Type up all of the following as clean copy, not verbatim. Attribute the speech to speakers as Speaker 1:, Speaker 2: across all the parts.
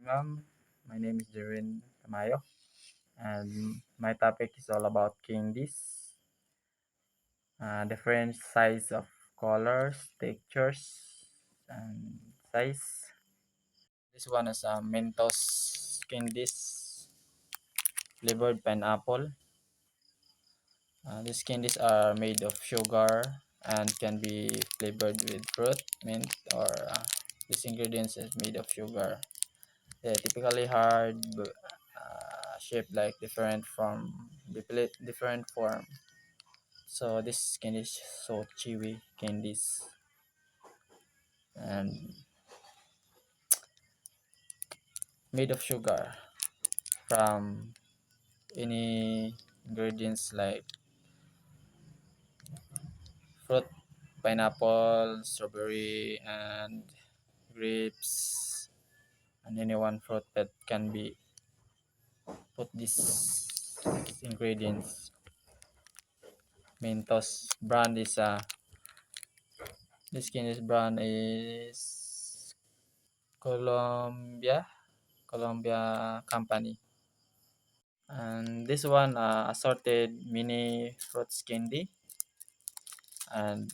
Speaker 1: ma'am. My name is Jerin Tamayo, and my topic is all about candies. Different size of colors, textures, and size. This one is a Mentos candies flavored pineapple. These candies are made of sugar and can be flavored with fruit, mint, or these ingredients is made of sugar. They're typically hard, shaped like different form. So this candy is so chewy candies and made of sugar from any ingredients like fruit, pineapple, strawberry, and grapes, and any one fruit that can be put these ingredients. Mentos brand is this candy's brand is Columbia company. And this one assorted mini fruits candy, and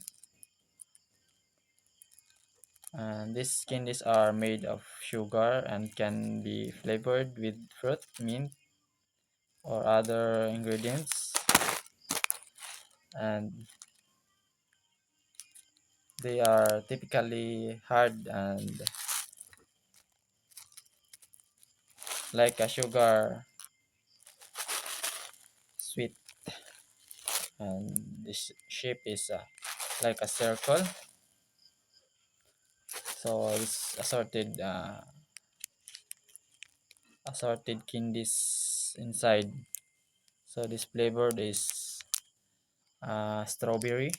Speaker 1: these candies are made of sugar and can be flavored with fruit, mint, or other ingredients, and they are typically hard and like a sugar sweet, and this shape is like a circle. So it's assorted candies inside. So this flavored is strawberry,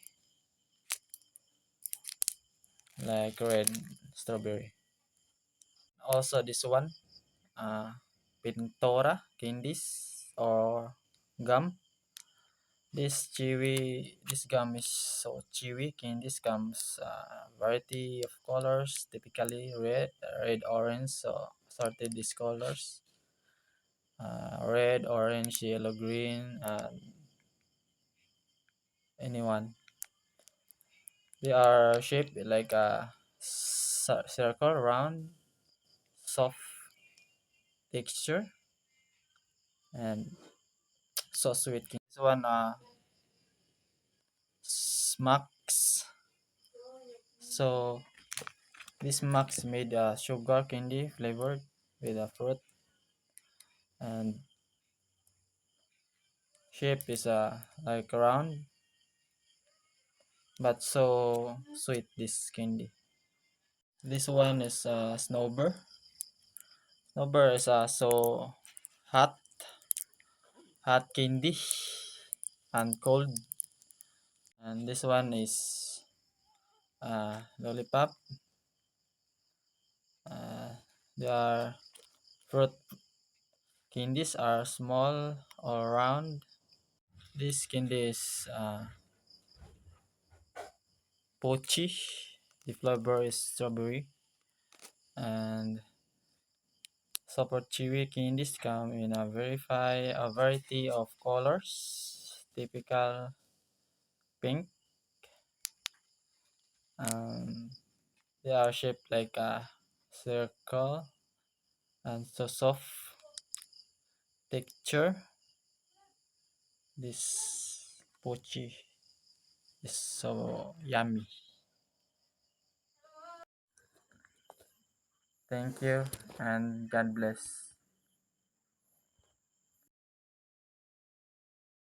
Speaker 1: like red strawberry. Also this one, uh, Pintora candies or gum. This gum is so chewy. Candies comes variety of colors, typically red, orange. So assorted these colors, red, orange, yellow, green, anyone. They are shaped like a circle, round, soft texture, and so sweet. This one, Smacks. So this Max made a sugar candy flavored with a fruit, and shape is like round, but so sweet this candy. This one is Snowbird. Snowbird is so hot, hot candy and cold. And this one is Lollipop. Uh, they are fruit candies are small or round. This candy is pochi. The flavor is strawberry, and super chewy candies come in a variety of colors. Typical pink. Um, they are shaped like a circle and so soft texture. This pochi is so yummy. Thank you and God bless.